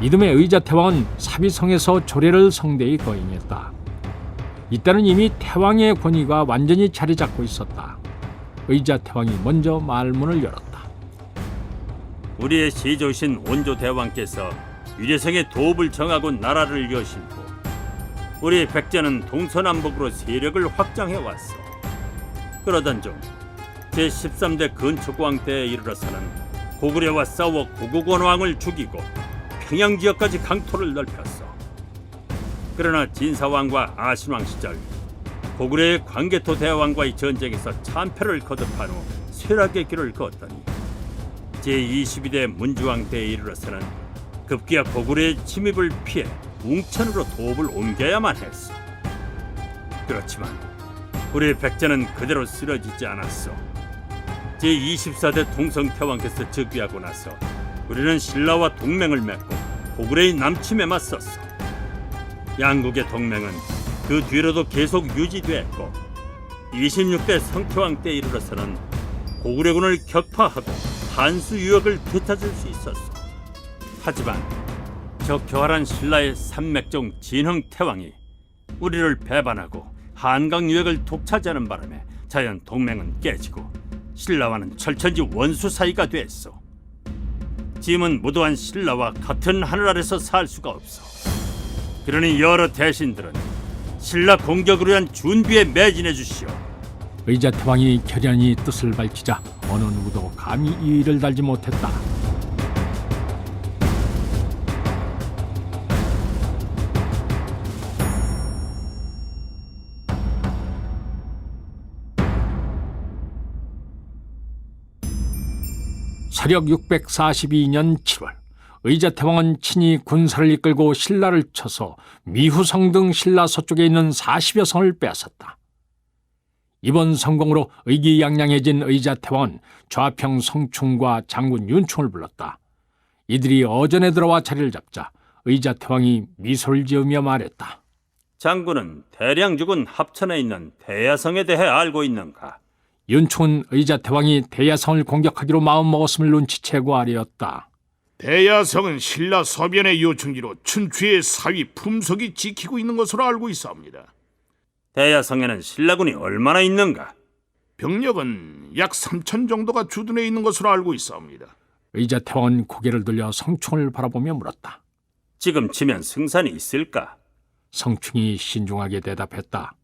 이듬해 의자태왕은 사비성에서 조례를 성대히 거행했다. 이때는 이미 태왕의 권위가 완전히 자리 잡고 있었다. 의자태왕이 먼저 말문을 열었다. 우리의 시조신 원조대왕께서 유재성의 도읍을 정하고 나라를 여신고 우리 백제는 동서남북으로 세력을 확장해 왔어. 그러던 중 제13대 근초고왕 때에 이르러서는 고구려와 싸워 고국원왕을 죽이고 평양 지역까지 강토를 넓혔어. 그러나 진사왕과 아신왕 시절 고구려의 광개토 대왕과의 전쟁에서 참패를 거듭한 후 쇠락의 길을 걷더니 제22대 문주왕 때에 이르러서는 급기야 고구려의 침입을 피해 웅천으로 도읍을 옮겨야만 했어. 그렇지만 우리 백제는 그대로 쓰러지지 않았어. 제24대 동성태왕께서 즉위하고 나서 우리는 신라와 동맹을 맺고 고구려의 남침에 맞섰어. 양국의 동맹은 그 뒤로도 계속 유지됐고 26대 성태왕 때에 이르러서는 고구려군을 격파하고 한수 유역을 되찾을 수 있었어. 하지만 저 교활한 신라의 산맥종 진흥태왕이 우리를 배반하고 한강 유역을 독차지하는 바람에 자연 동맹은 깨지고 신라와는 철천지 원수 사이가 됐어. 지금은 무도한 신라와 같은 하늘 아래서 살 수가 없어. 그러니 여러 대신들은 신라 공격을 위한 준비에 매진해 주시오. 의자태왕이 결연히 뜻을 밝히자 어느 누구도 감히 이의를 달지 못했다. 서력 642년 7월 의자태왕은 친히 군사를 이끌고 신라를 쳐서 미후성 등 신라 서쪽에 있는 40여 성을 빼앗았다. 이번 성공으로 의기양양해진 의자태왕은 좌평 성충과 장군 윤충을 불렀다. 이들이 어전에 들어와 자리를 잡자 의자태왕이 미소를 지으며 말했다. 장군은 대량 죽은 합천에 있는 대야성에 대해 알고 있는가? 윤충은 의자태왕이 대야성을 공격하기로 마음먹었음을 눈치채고 아뢰었다. 대야성은 신라 서변의 요충지로 춘추의 사위 품석이 지키고 있는 것으로 알고 있사옵니다. 대야성에는 신라군이 얼마나 있는가? 병력은 약 3천 정도가 주둔해 있는 것으로 알고 있사옵니다. 의자태왕은 고개를 들려 성충을 바라보며 물었다. 지금 치면 승산이 있을까? 성충이 신중하게 대답했다.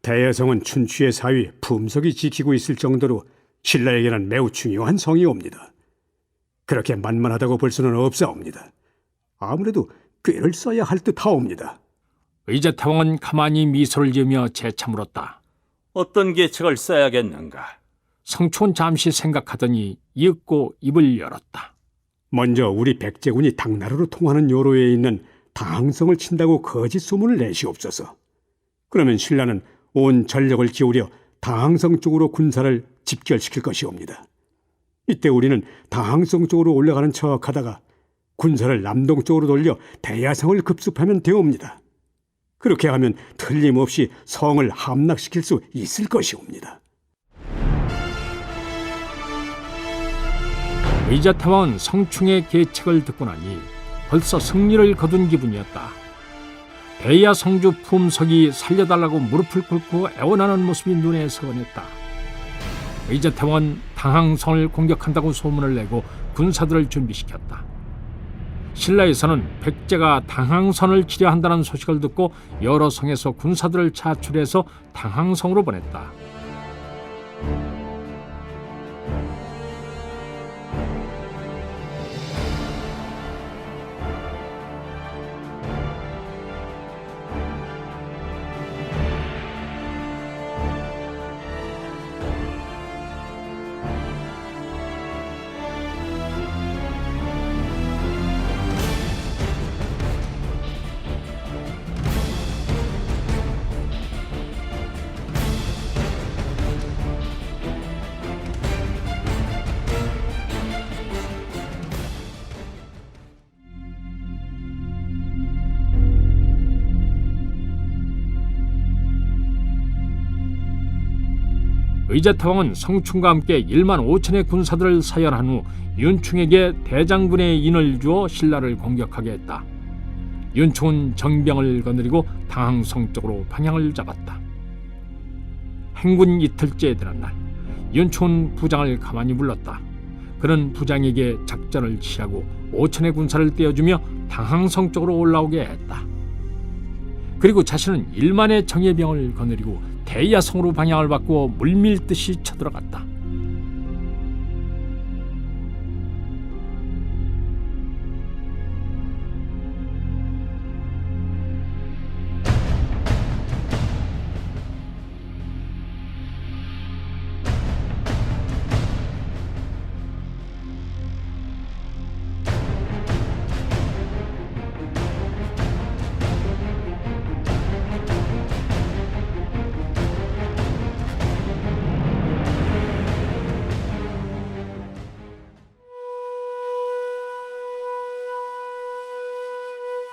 대야성은 춘추의 사위 품석이 지키고 있을 정도로 신라에게는 매우 중요한 성이옵니다. 그렇게 만만하다고 볼 수는 없사옵니다. 아무래도 꾀를 써야 할 듯하옵니다. 의자태왕은 가만히 미소를 지으며 재차 물었다. 어떤 계책을 써야겠는가? 성충은 잠시 생각하더니 이윽고 입을 열었다. 먼저 우리 백제군이 당나라로 통하는 요로에 있는 당항성을 친다고 거짓 소문을 내시옵소서. 그러면 신라는 온 전력을 기울여 당항성 쪽으로 군사를 집결시킬 것이옵니다. 이때 우리는 당항성 쪽으로 올라가는 척하다가 군사를 남동 쪽으로 돌려 대야성을 급습하면 되옵니다. 그렇게 하면 틀림없이 성을 함락시킬 수 있을 것이옵니다. 의자태왕은 성충의 계책을 듣고 나니 벌써 승리를 거둔 기분이었다. 대야 성주 품석이 살려달라고 무릎을 꿇고 애원하는 모습이 눈에 선했다. 의자태왕은 당항성을 공격한다고 소문을 내고 군사들을 준비시켰다. 신라에서는 백제가 당항선을 치려한다는 소식을 듣고 여러 성에서 군사들을 차출해서 당항성으로 보냈다. 의자태왕은 성충과 함께 1만 5천의 군사들을 사열한 후 윤충에게 대장군의 인을 주어 신라를 공격하게 했다. 윤충은 정병을 거느리고 당항성 쪽으로 방향을 잡았다. 행군 이틀째에 되는 날, 윤충은 부장을 가만히 불렀다. 그는 부장에게 작전을 지시하고 5천의 군사를 떼어주며 당항성 쪽으로 올라오게 했다. 그리고 자신은 1만의 정예병을 거느리고 대야성으로 방향을 바꾸어 물밀듯이 쳐들어갔다.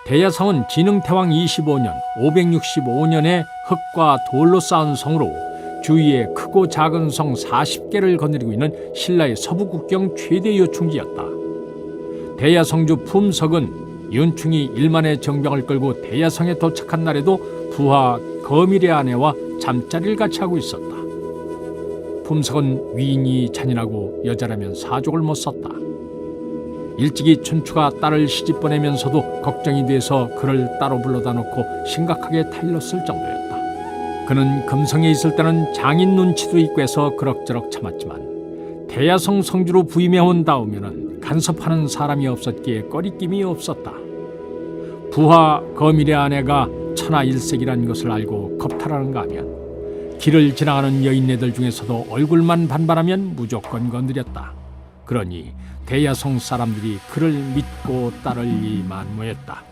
대야성은 진흥태왕 25년 565년에 흙과 돌로 쌓은 성으로 주위에 크고 작은 성 40개를 거느리고 있는 신라의 서부국경 최대 요충지였다. 대야성주 품석은 윤충이 1만의 정병을 끌고 대야성에 도착한 날에도 부하 거밀의 아내와 잠자리를 같이 하고 있었다. 품석은 위인이 잔인하고 여자라면 사족을 못 썼다. 일찍이 춘추가 딸을 시집 보내면서도 걱정이 돼서 그를 따로 불러다 놓고 심각하게 타일렀을 정도였다. 그는 금성에 있을 때는 장인 눈치도 있고 해서 그럭저럭 참았지만 대야성 성주로 부임해 온 다음에는 간섭하는 사람이 없었기에 꺼리낌이 없었다. 부하 거밀의 아내가 천하일색이란 것을 알고 겁탈하는가 하면 길을 지나가는 여인네들 중에서도 얼굴만 반발하면 무조건 건드렸다. 그러니 대야성 사람들이 그를 믿고 따르기 만무했다.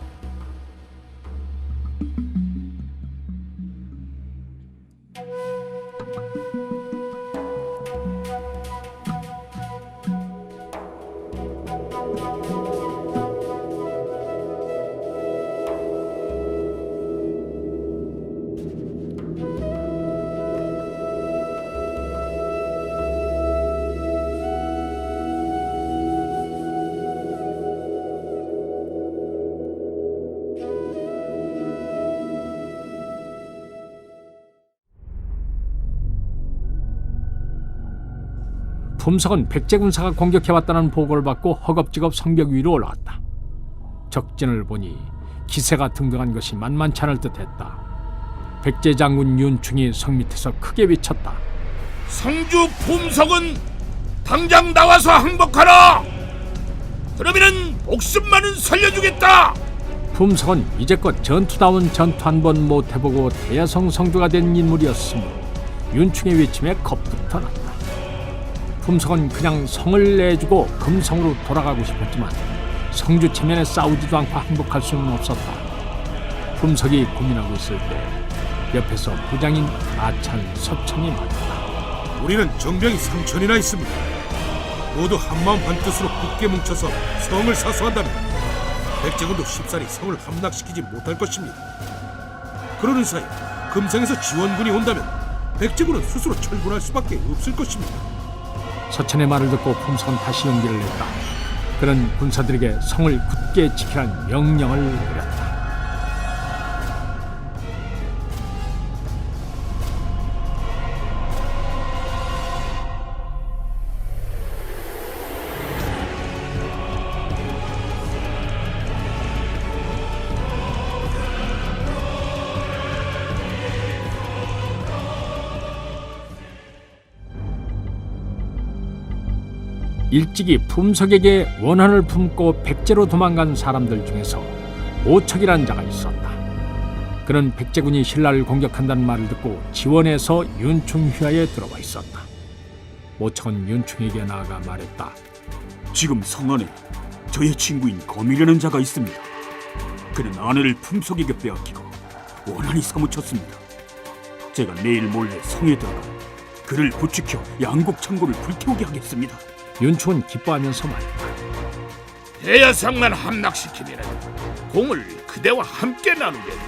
품석은 백제군사가 공격해왔다는 보고를 받고 허겁지겁 성벽 위로 올라왔다. 적진을 보니 기세가 등등한 것이 만만치 않을 듯했다. 백제 장군 윤충이 성 밑에서 크게 외쳤다. 성주 품석은 당장 나와서 항복하라. 그러면은 목숨만은 살려주겠다. 품석은 이제껏 전투다운 전투 한 번 못 해보고 대야성 성주가 된 인물이었으므로 윤충의 외침에 겁부터 났다. 품석은 그냥 성을 내주고 금성으로 돌아가고 싶었지만 성주 체면에 싸우지도 않고 항복할 수는 없었다. 품석이 고민하고 있을 때 옆에서 부장인 아찬 서천이 말했다. 우리는 정병이 3천이나 있습니다. 모두 한마음 한뜻으로 굳게 뭉쳐서 성을 사수한다면 백제군도 쉽사리 성을 함락시키지 못할 것입니다. 그러는 사이 금성에서 지원군이 온다면 백제군은 스스로 철군할 수밖에 없을 것입니다. 서천의 말을 듣고 품석은 다시 용기를 냈다. 그는 군사들에게 성을 굳게 지키라는 명령을 내렸다. 일찍이 품석에게 원한을 품고 백제로 도망간 사람들 중에서 모척이라는 자가 있었다. 그는 백제군이 신라를 공격한다는 말을 듣고 지원해서 윤충휘하에 들어와 있었다. 모척은 윤충에게 나아가 말했다. 지금 성 안에 저의 친구인 거밀이라는 자가 있습니다. 그는 아내를 품석에게 빼앗기고 원한이 사무쳤습니다. 제가 내일 몰래 성에 들어가 그를 부추겨 양곡 창고를 불태우게 하겠습니다. 윤충은 기뻐하면서 말했다. 대야성만 함락시키면 공을 그대와 함께 나누겠다.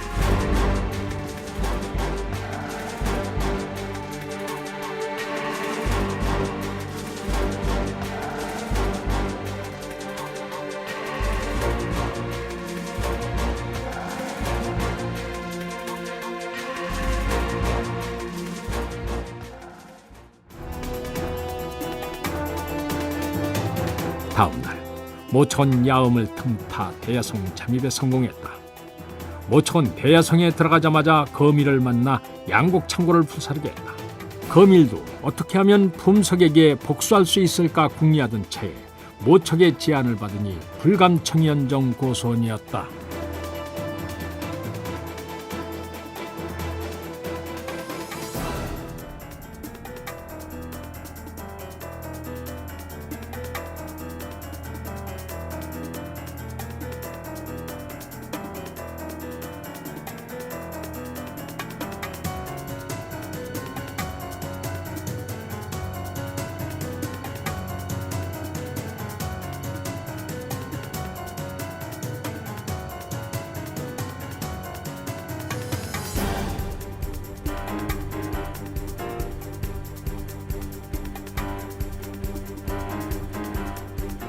다음 날 모천 야음을 틈타 대야성 잠입에 성공했다. 모천 대야성에 들어가자마자 거밀을 만나 양곡 창고를 불사르게 했다. 거밀도 어떻게 하면 품석에게 복수할 수 있을까 궁리하던 차에 모척의 제안을 받으니 불감청연정 고소원이었다.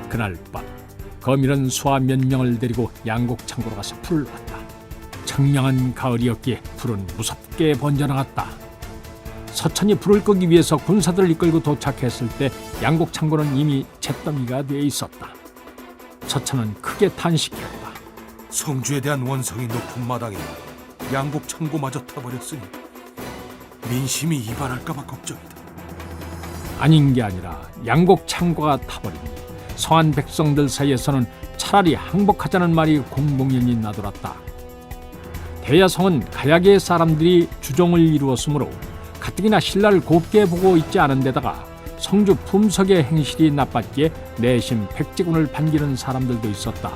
그날 밤 거밀은 수하 몇 명을 데리고 양곡 창고로 가서 불을 놨다. 청량한 가을이었기에 불은 무섭게 번져나갔다. 서천이 불을 끄기 위해서 군사들을 이끌고 도착했을 때 양곡 창고는 이미 잿더미가 돼 있었다. 서천은 크게 탄식했다. 성주에 대한 원성이 높은 마당에 양곡 창고마저 타버렸으니 민심이 이반할까봐 걱정이다. 아닌 게 아니라 양곡 창고가 타버리니 성한 백성들 사이에서는 차라리 항복하자는 말이 공공연히 나돌았다. 대야성은 가야계의 사람들이 주종을 이루었으므로 가뜩이나 신라를 곱게 보고 있지 않은 데다가 성주 품석의 행실이 나빴기에 내심 백제군을 반기는 사람들도 있었다.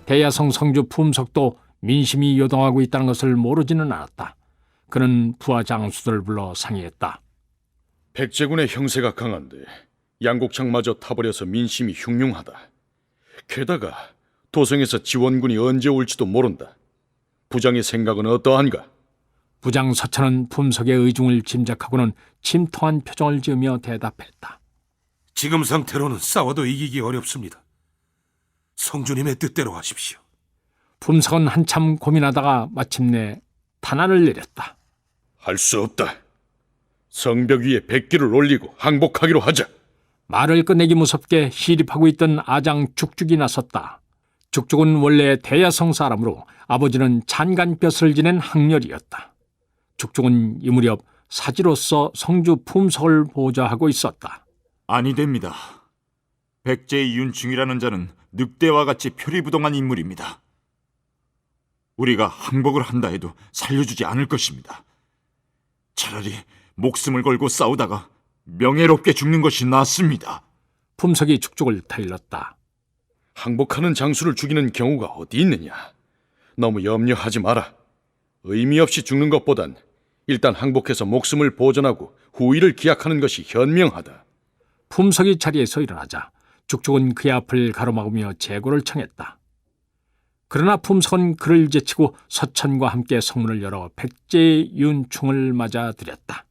대야성 성주 품석도 민심이 요동하고 있다는 것을 모르지는 않았다. 그는 부하 장수들을 불러 상의했다. 백제군의 형세가 강한데 양곡창마저 타버려서 민심이 흉흉하다. 게다가 도성에서 지원군이 언제 올지도 모른다. 부장의 생각은 어떠한가? 부장 서천은 품석의 의중을 짐작하고는 침통한 표정을 지으며 대답했다. 지금 상태로는 싸워도 이기기 어렵습니다. 성주님의 뜻대로 하십시오. 품석은 한참 고민하다가 마침내 탄환을 내렸다. 할 수 없다. 성벽 위에 백기를 올리고 항복하기로 하자. 말을 끝내기 무섭게 시립하고 있던 아장 죽죽이 나섰다. 죽죽은 원래 대야성 사람으로 아버지는 찬간볕을 지낸 항렬이었다. 죽죽은 이 무렵 사지로서 성주 품석을 보좌하고 있었다. 아니 됩니다. 백제의 윤충이라는 자는 늑대와 같이 표리부동한 인물입니다. 우리가 항복을 한다 해도 살려주지 않을 것입니다. 차라리 목숨을 걸고 싸우다가 명예롭게 죽는 것이 낫습니다. 품석이 죽죽을 타일렀다. 항복하는 장수를 죽이는 경우가 어디 있느냐. 너무 염려하지 마라. 의미 없이 죽는 것보단 일단 항복해서 목숨을 보존하고 후일을 기약하는 것이 현명하다. 품석이 자리에서 일어나자 죽죽은 그의 앞을 가로막으며 재고를 청했다. 그러나 품석은 그를 제치고 서천과 함께 성문을 열어 백제의 윤충을 맞아들였다.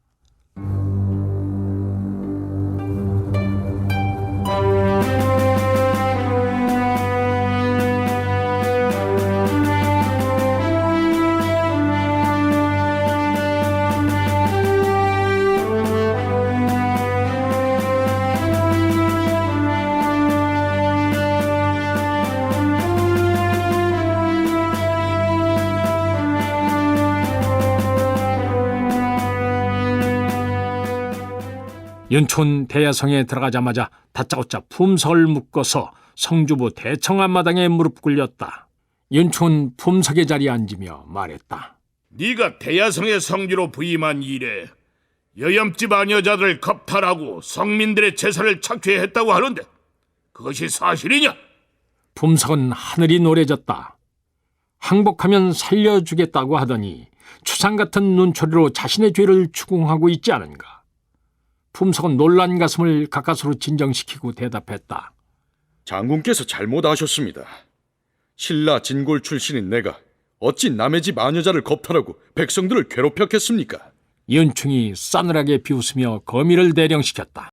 윤촌 대야성에 들어가자마자 다짜고짜 품석을 묶어서 성주부 대청 앞마당에 무릎 꿇렸다. 윤촌 품석의 자리에 앉으며 말했다. 네가 대야성의 성주로 부임한 이래 여염집 아녀자들을 겁탈하고 성민들의 제사를 착취했다고 하는데 그것이 사실이냐? 품석은 하늘이 노래졌다. 항복하면 살려주겠다고 하더니 추상 같은 눈초리로 자신의 죄를 추궁하고 있지 않은가. 품석은 놀란 가슴을 가까스로 진정시키고 대답했다. 장군께서 잘못하셨습니다. 신라 진골 출신인 내가 어찌 남의 집 아녀자를 겁탈하고 백성들을 괴롭혔겠습니까? 윤충이 싸늘하게 비웃으며 거미를 대령시켰다.